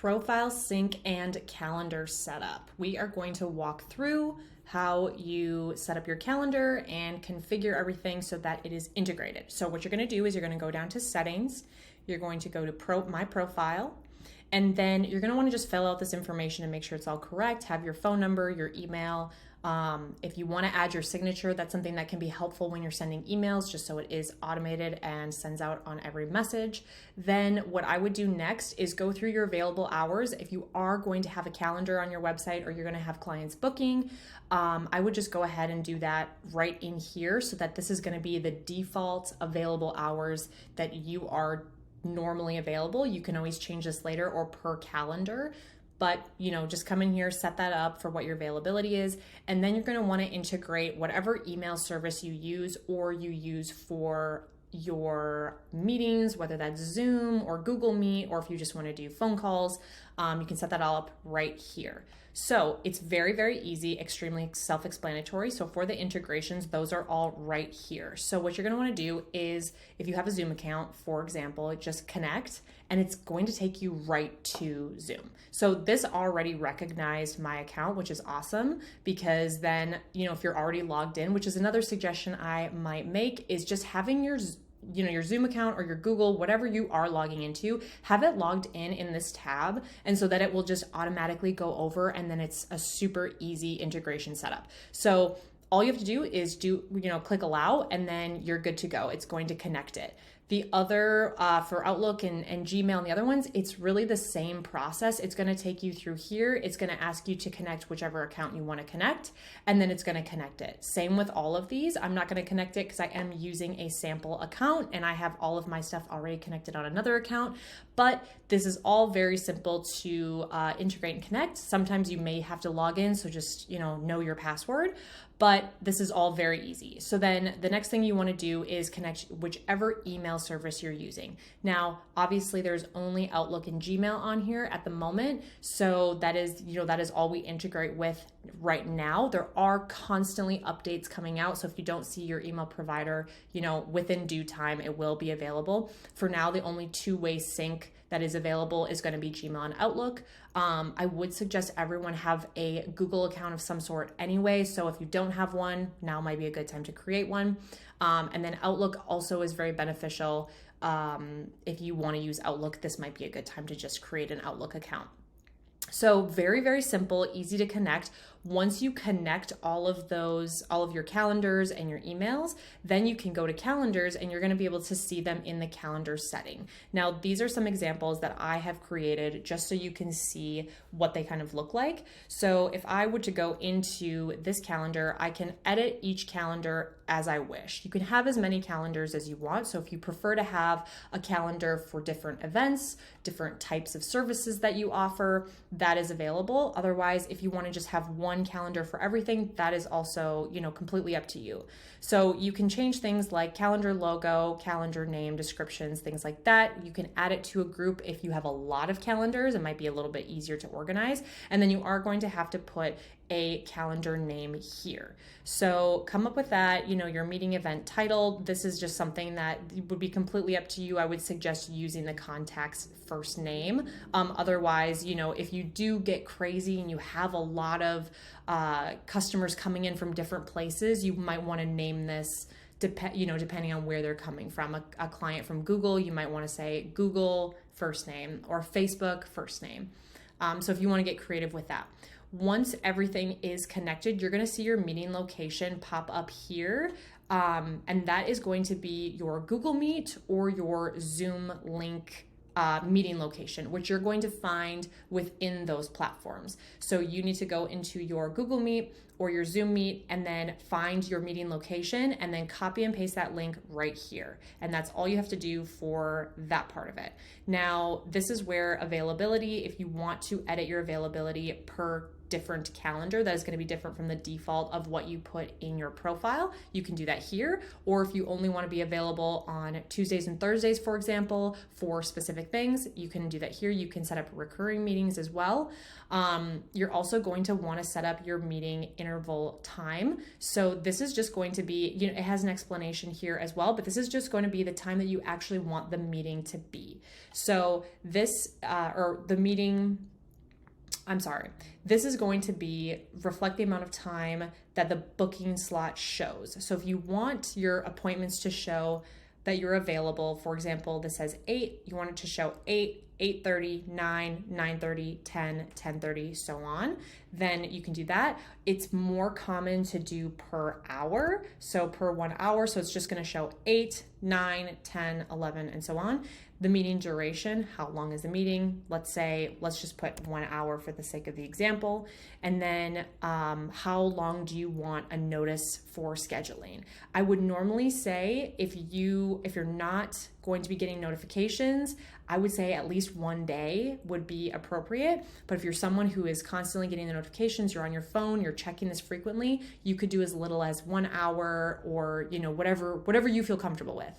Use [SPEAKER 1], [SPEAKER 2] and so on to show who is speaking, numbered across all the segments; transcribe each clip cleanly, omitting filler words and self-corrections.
[SPEAKER 1] profile sync and calendar setup. We are going to walk through how you set up your calendar and configure everything so that it is integrated. So what you're going to do is you're going to go down to settings, you're going to go to my profile, and then you're going to want to just fill out this information and make sure it's all correct. Have your phone number, your email. If you want to add your signature, that's something that can be helpful when you're sending emails, just so it is automated and sends out on every message. Then what I would do next is go through your available hours. If you are going to have a calendar on your website or you're going to have clients booking, I would just go ahead and do that right in here so that this is going to be the default available hours that you are normally available. You can always change this later or per calendar. But, just come in here, set that up for what your availability is. And then you're going to want to integrate whatever email service you use or you use for your meetings, whether that's Zoom or Google Meet, or if you just want to do phone calls, you can set that all up right here. So it's very, very easy, extremely self-explanatory. So for the integrations, those are all right here. So what you're going to want to do is, if you have a Zoom account, for example, just connect, and it's going to take you right to Zoom. So this already recognized my account, which is awesome, because then, if you're already logged in, which is another suggestion I might make, is just having your Zoom account or your Google, whatever you are logging into, have it logged in this tab, and so that it will just automatically go over, and then it's a super easy integration setup. So all you have to do is click allow, and then you're good to go. It's going to connect it. The other, for Outlook and Gmail and the other ones, it's really the same process. It's going to take you through here. It's going to ask you to connect whichever account you want to connect, and then it's going to connect it. Same with all of these. I'm not going to connect it because I am using a sample account and I have all of my stuff already connected on another account, but this is all very simple to integrate and connect. Sometimes you may have to log in, so just, know your password. But this is all very easy. So then the next thing you want to do is connect whichever email service you're using. Now, obviously there's only Outlook and Gmail on here at the moment. So that is all we integrate with right now. There are constantly updates coming out. So if you don't see your email provider, within due time, it will be available. For now, the only two-way sync that is available is going to be Gmail and Outlook. I would suggest everyone have a Google account of some sort anyway. So if you don't have one, now might be a good time to create one. And then Outlook also is very beneficial. If you want to use Outlook, this might be a good time to just create an Outlook account. So very, very simple, easy to connect. Once you connect all of your calendars and your emails, then you can go to calendars and you're going to be able to see them in the calendar setting. Now, these are some examples that I have created just so you can see what they kind of look like. So if I were to go into this calendar, I can edit each calendar as I wish. You can have as many calendars as you want. So if you prefer to have a calendar for different events, different types of services that you offer, that is available. Otherwise, if you want to just have one calendar for everything, that is also, completely up to you. So you can change things like calendar logo, calendar name, descriptions, things like that. You can add it to a group if you have a lot of calendars. It might be a little bit easier to organize. And then you are going to have to put a calendar name here. So come up with that, your meeting event title. This is just something that would be completely up to you. I would suggest using the contact's first name. Otherwise, if you do get crazy and you have a lot of customers coming in from different places, you might want to name this depending on where they're coming from. A client from Google, you might want to say Google first name, or Facebook first name. So if you want to get creative with that. Once everything is connected, you're going to see your meeting location pop up here. And that is going to be your Google Meet or your Zoom link meeting location, which you're going to find within those platforms. So you need to go into your Google Meet or your Zoom Meet and then find your meeting location and then copy and paste that link right here. And that's all you have to do for that part of it. Now, this is where availability, if you want to edit your availability per different calendar that is going to be different from the default of what you put in your profile, you can do that here. Or if you only want to be available on Tuesdays and Thursdays, for example, for specific things, you can do that here. You can set up recurring meetings as well. You're also going to want to set up your meeting interval time. So this is just going to be, it has an explanation here as well, but this is just going to be the time that you actually want the meeting to be. So this, this is going to be reflect the amount of time that the booking slot shows. So if you want your appointments to show that you're available, for example, this says 8, you want it to show 8, 8:30, 9, 9:30, 10, 10:30, so on, then you can do that. It's more common to do per hour, so per 1 hour, so it's just going to show 8, 9, 10, 11, and so on. The meeting duration, how long is the meeting? Let's just put 1 hour for the sake of the example. And then how long do you want a notice for scheduling? I would normally say if you're not going to be getting notifications, I would say at least 1 day would be appropriate. But if you're someone who is constantly getting the notifications, you're on your phone, you're checking this frequently, you could do as little as 1 hour or whatever you feel comfortable with.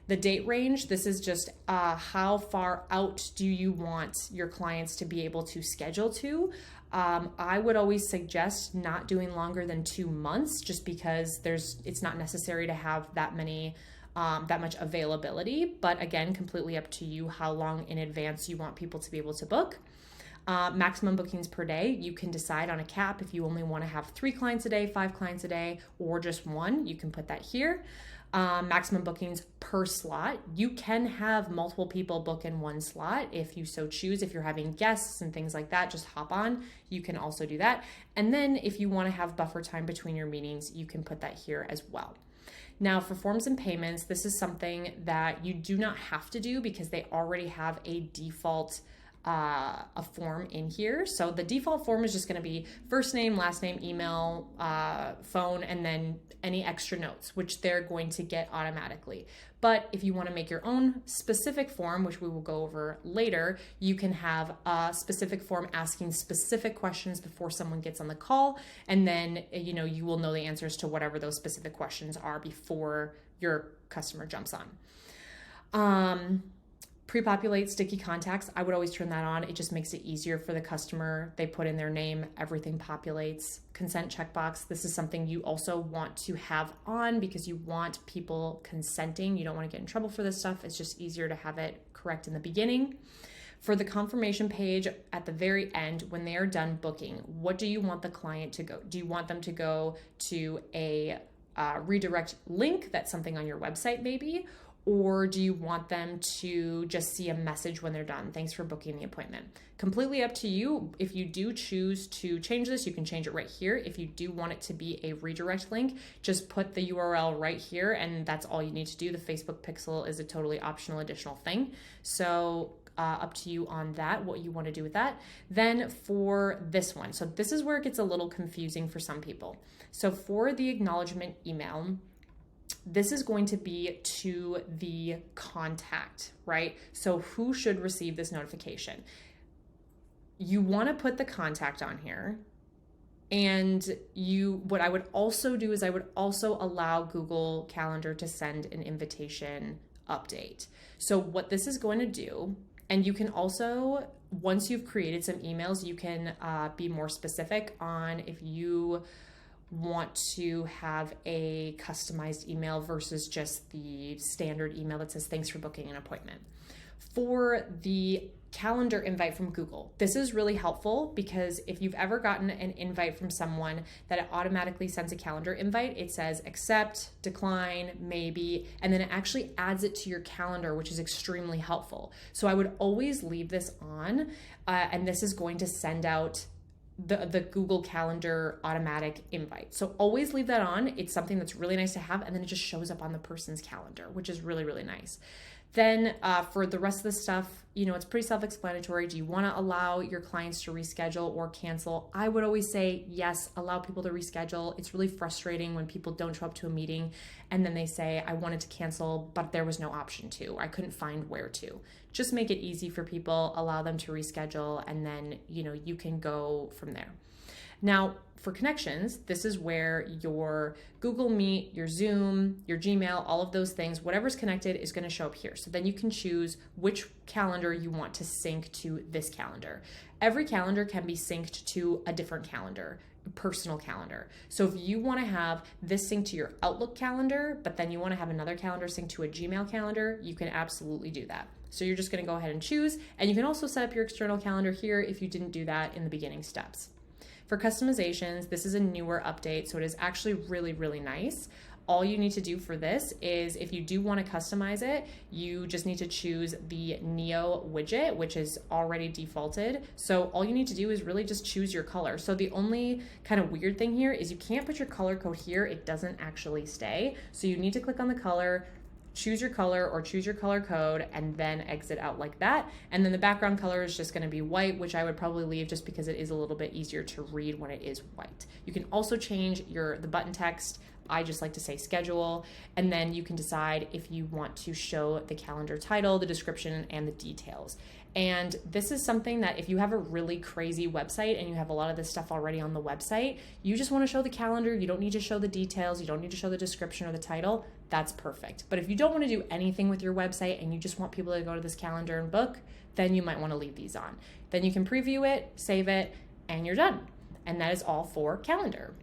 [SPEAKER 1] The date range, this is just how far out do you want your clients to be able to schedule to. I would always suggest not doing longer than 2 months, just because it's not necessary to have that much availability. But again, completely up to you how long in advance you want people to be able to book. Maximum bookings per day, you can decide on a cap if you only want to have 3 clients a day, 5 clients a day, or just 1, you can put that here. Maximum bookings per slot. You can have multiple people book in 1 slot if you so choose. If you're having guests and things like that, just hop on. You can also do that. And then if you want to have buffer time between your meetings, you can put that here as well. Now for forms and payments, this is something that you do not have to do because they already have a default a form in here. So the default form is just going to be first name, last name, email, phone, and then any extra notes, which they're going to get automatically. But if you want to make your own specific form, which we will go over later, you can have a specific form asking specific questions before someone gets on the call. And then, you will know the answers to whatever those specific questions are before your customer jumps on. Pre-populate sticky contacts. I would always turn that on. It just makes it easier for the customer. They put in their name, everything populates. Consent checkbox. This is something you also want to have on because you want people consenting. You don't want to get in trouble for this stuff. It's just easier to have it correct in the beginning. For the confirmation page at the very end, when they are done booking, what do you want the client to go? Do you want them to go to a redirect link that's something on your website maybe? Or do you want them to just see a message when they're done? Thanks for booking the appointment. Completely up to you. If you do choose to change this, you can change it right here. If you do want it to be a redirect link, just put the URL right here and that's all you need to do. The Facebook pixel is a totally optional additional thing. So up to you on that, what you want to do with that. Then for this one, so this is where it gets a little confusing for some people. So for the acknowledgement email, this is going to be to the contact, right? So who should receive this notification? You want to put the contact on here. And what I would also do is I would also allow Google Calendar to send an invitation update. So what this is going to do, and you can also, once you've created some emails, you can be more specific on if you want to have a customized email versus just the standard email that says thanks for booking an appointment. For the calendar invite from Google, this is really helpful because if you've ever gotten an invite from someone that it automatically sends a calendar invite, it says accept, decline, maybe, and then it actually adds it to your calendar, which is extremely helpful. So I would always leave this on, and this is going to send out the Google Calendar automatic invite. So always leave that on. It's something that's really nice to have, and then it just shows up on the person's calendar, which is really, really nice. Then for the rest of the stuff, it's pretty self-explanatory. Do you want to allow your clients to reschedule or cancel? I would always say yes, allow people to reschedule. It's really frustrating when people don't show up to a meeting and then they say, I wanted to cancel, but there was no option to. I couldn't find where to. Just make it easy for people, allow them to reschedule, and then, you can go from there. Now, for connections, this is where your Google Meet, your Zoom, your Gmail, all of those things, whatever's connected is going to show up here. So then you can choose which calendar you want to sync to this calendar. Every calendar can be synced to a different calendar, a personal calendar. So if you want to have this synced to your Outlook calendar, but then you want to have another calendar synced to a Gmail calendar, you can absolutely do that. So you're just going to go ahead and choose, and you can also set up your external calendar here if you didn't do that in the beginning steps. For customizations, this is a newer update, so it is actually really, really nice. All you need to do for this is if you do want to customize it, you just need to choose the Neo widget, which is already defaulted. So all you need to do is really just choose your color. So the only kind of weird thing here is you can't put your color code here. It doesn't actually stay. So you need to click on the color, choose your color or choose your color code, and then exit out like that. And then the background color is just going to be white, which I would probably leave just because it is a little bit easier to read when it is white. You can also change the button text. I just like to say schedule, and then you can decide if you want to show the calendar title, the description, and the details. And this is something that if you have a really crazy website and you have a lot of this stuff already on the website, you just want to show the calendar, you don't need to show the details, you don't need to show the description or the title, that's perfect. But if you don't want to do anything with your website and you just want people to go to this calendar and book, then you might want to leave these on. Then you can preview it, save it, and you're done. And that is all for calendar.